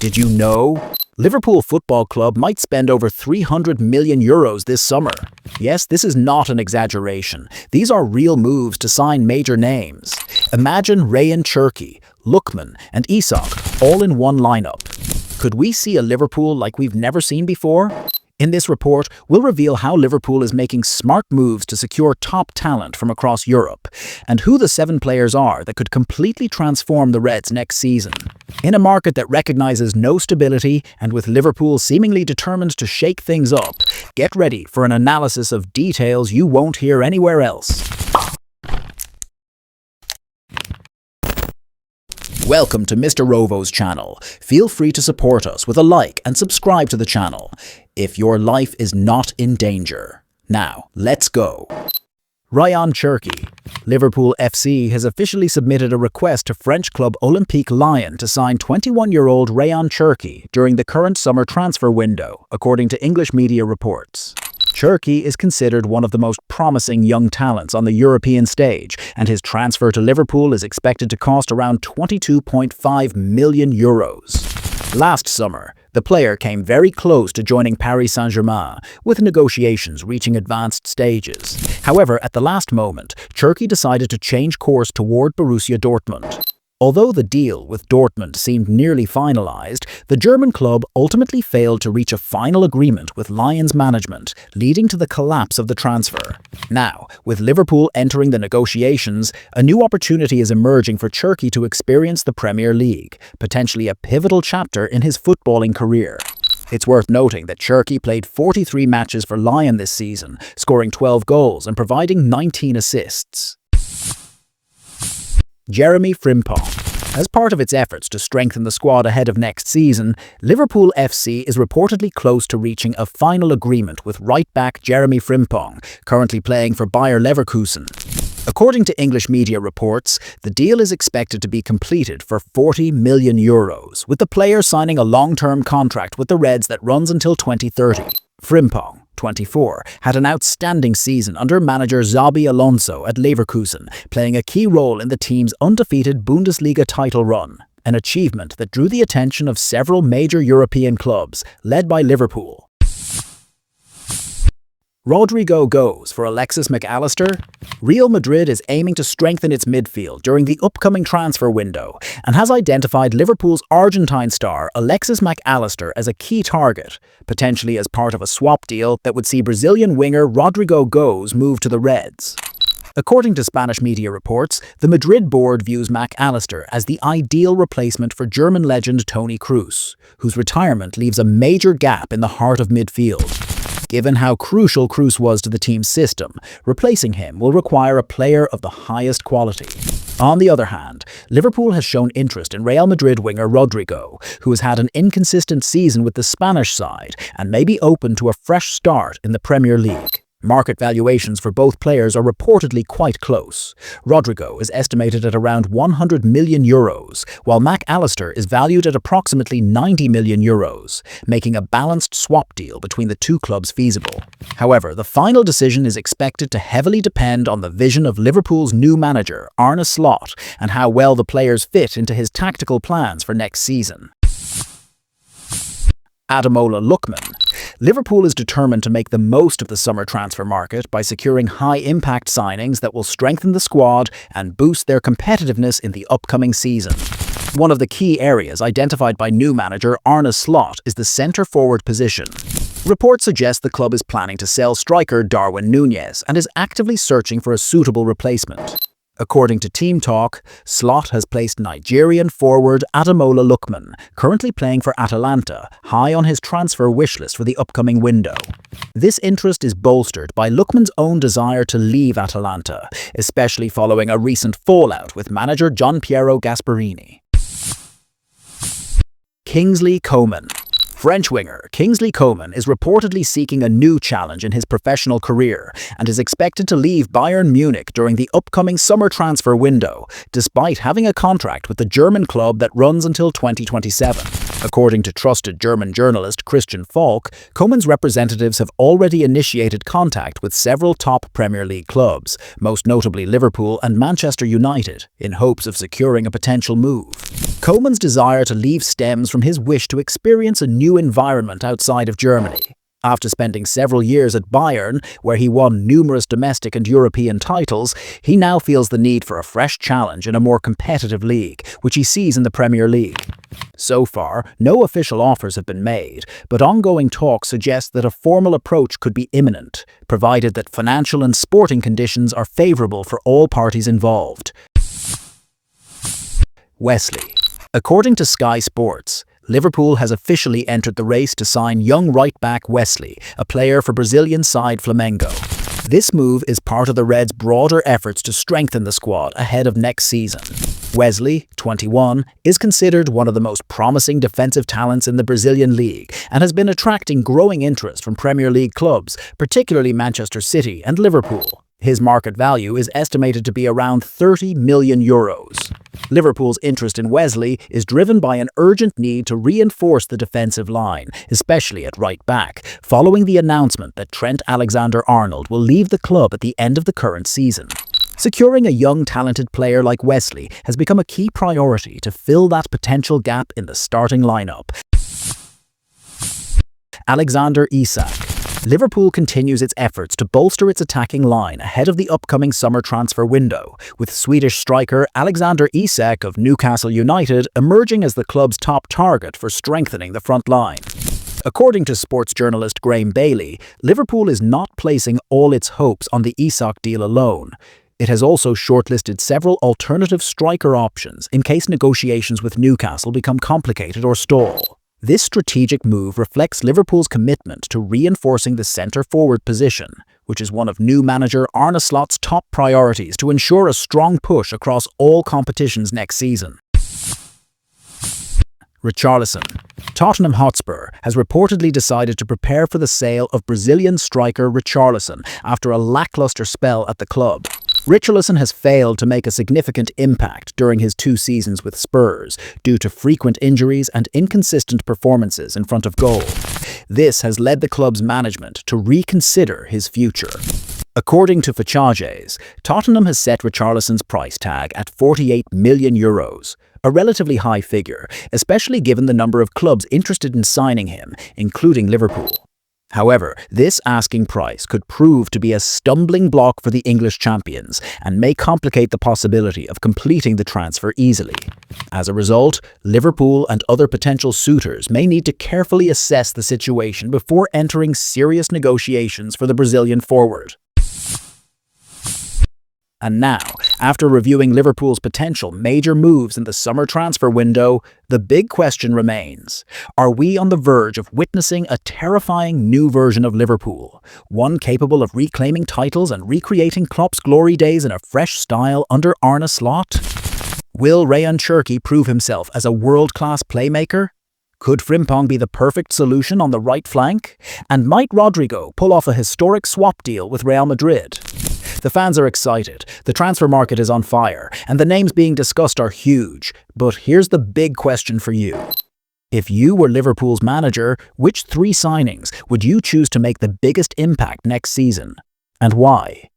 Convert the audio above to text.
Did you know? Liverpool Football Club might spend over €300 million this summer. Yes, this is not an exaggeration. These are real moves to sign major names. Imagine Rayan Chery, Lukman, and Isac all in one lineup. Could we see a Liverpool like we've never seen before? In this report, we'll reveal how Liverpool is making smart moves to secure top talent from across Europe, and who the 7 players are that could completely transform the Reds next season. In a market that recognizes no stability, and with Liverpool seemingly determined to shake things up, get ready for an analysis of details you won't hear anywhere else. Welcome to Mr. Rovo's channel. Feel free to support us with a like and subscribe to the channel if your life is not in danger. Now, let's go. Rayan Chery. Liverpool FC has officially submitted a request to French club Olympique Lyon to sign 21-year-old Rayan Chery during the current summer transfer window, according to English media reports. Chery is considered one of the most promising young talents on the European stage, and his transfer to Liverpool is expected to cost around €22.5 million. Last summer, the player came very close to joining Paris Saint-Germain, with negotiations reaching advanced stages. However, at the last moment, Chery decided to change course toward Borussia Dortmund. Although the deal with Dortmund seemed nearly finalized, the German club ultimately failed to reach a final agreement with Lyon's management, leading to the collapse of the transfer. Now, with Liverpool entering the negotiations, a new opportunity is emerging for Chery to experience the Premier League, potentially a pivotal chapter in his footballing career. It's worth noting that Chery played 43 matches for Lyon this season, scoring 12 goals and providing 19 assists. Jeremy Frimpong. As part of its efforts to strengthen the squad ahead of next season, Liverpool FC is reportedly close to reaching a final agreement with right-back Jeremy Frimpong, currently playing for Bayer Leverkusen. According to English media reports, the deal is expected to be completed for €40 million, with the player signing a long-term contract with the Reds that runs until 2030. Frimpong, 24, had an outstanding season under manager Xabi Alonso at Leverkusen, playing a key role in the team's undefeated Bundesliga title run, an achievement that drew the attention of several major European clubs, led by Liverpool. Rodrigo goes for Alexis Mac Allister. Real Madrid is aiming to strengthen its midfield during the upcoming transfer window and has identified Liverpool's Argentine star Alexis Mac Allister as a key target, potentially as part of a swap deal that would see Brazilian winger Rodrigo Goes move to the Reds. According to Spanish media reports, the Madrid board views Mac Allister as the ideal replacement for German legend Toni Kroos, whose retirement leaves a major gap in the heart of midfield. Given how crucial Kroos was to the team's system, replacing him will require a player of the highest quality. On the other hand, Liverpool has shown interest in Real Madrid winger Rodrigo, who has had an inconsistent season with the Spanish side and may be open to a fresh start in the Premier League. Market valuations for both players are reportedly quite close. Rodrigo is estimated at around €100 million, while Mac Allister is valued at approximately €90 million, making a balanced swap deal between the two clubs feasible. However, the final decision is expected to heavily depend on the vision of Liverpool's new manager, Arne Slot, and how well the players fit into his tactical plans for next season. Ademola Lukman. Liverpool is determined to make the most of the summer transfer market by securing high-impact signings that will strengthen the squad and boost their competitiveness in the upcoming season. One of the key areas identified by new manager Arne Slot is the centre-forward position. Reports suggest the club is planning to sell striker Darwin Núñez and is actively searching for a suitable replacement. According to Team Talk, Slot has placed Nigerian forward Ademola Lukman, currently playing for Atalanta, high on his transfer wishlist for the upcoming window. This interest is bolstered by Lukman's own desire to leave Atalanta, especially following a recent fallout with manager Gianpiero Gasperini. Kingsley Coman. French winger Kingsley Coman is reportedly seeking a new challenge in his professional career and is expected to leave Bayern Munich during the upcoming summer transfer window, despite having a contract with the German club that runs until 2027. According to trusted German journalist Christian Falk, Coman's representatives have already initiated contact with several top Premier League clubs, most notably Liverpool and Manchester United, in hopes of securing a potential move. Coman's desire to leave stems from his wish to experience a new environment outside of Germany. After spending several years at Bayern, where he won numerous domestic and European titles, he now feels the need for a fresh challenge in a more competitive league, which he sees in the Premier League. So far, no official offers have been made, but ongoing talks suggest that a formal approach could be imminent, provided that financial and sporting conditions are favourable for all parties involved. Wesley. According to Sky Sports, Liverpool has officially entered the race to sign young right-back Wesley, a player for Brazilian side Flamengo. This move is part of the Reds' broader efforts to strengthen the squad ahead of next season. Wesley, 21, is considered one of the most promising defensive talents in the Brazilian league and has been attracting growing interest from Premier League clubs, particularly Manchester City and Liverpool. His market value is estimated to be around €30 million. Liverpool's interest in Wesley is driven by an urgent need to reinforce the defensive line, especially at right back, following the announcement that Trent Alexander-Arnold will leave the club at the end of the current season. Securing a young, talented player like Wesley has become a key priority to fill that potential gap in the starting lineup. Alexander Isac. Liverpool continues its efforts to bolster its attacking line ahead of the upcoming summer transfer window, with Swedish striker Alexander Isac of Newcastle United emerging as the club's top target for strengthening the front line. According to sports journalist Graham Bailey, Liverpool is not placing all its hopes on the Isac deal alone. It has also shortlisted several alternative striker options in case negotiations with Newcastle become complicated or stall. This strategic move reflects Liverpool's commitment to reinforcing the centre-forward position, which is one of new manager Arne Slot's top priorities to ensure a strong push across all competitions next season. Richardson. Tottenham Hotspur has reportedly decided to prepare for the sale of Brazilian striker Richardson after a lackluster spell at the club. Richarlison has failed to make a significant impact during his 2 seasons with Spurs due to frequent injuries and inconsistent performances in front of goal. This has led the club's management to reconsider his future. According to Fichajes, Tottenham has set Richarlison's price tag at €48 million, a relatively high figure, especially given the number of clubs interested in signing him, including Liverpool. However, this asking price could prove to be a stumbling block for the English champions and may complicate the possibility of completing the transfer easily. As a result, Liverpool and other potential suitors may need to carefully assess the situation before entering serious negotiations for the Brazilian forward. And now, after reviewing Liverpool's potential major moves in the summer transfer window, the big question remains: are we on the verge of witnessing a terrifying new version of Liverpool, one capable of reclaiming titles and recreating Klopp's glory days in a fresh style under Arne Slot? Will Rayan Chery prove himself as a world-class playmaker? Could Frimpong be the perfect solution on the right flank? And might Rodrigo pull off a historic swap deal with Real Madrid? The fans are excited, the transfer market is on fire, and the names being discussed are huge. But here's the big question for you. If you were Liverpool's manager, which 3 signings would you choose to make the biggest impact next season? And why?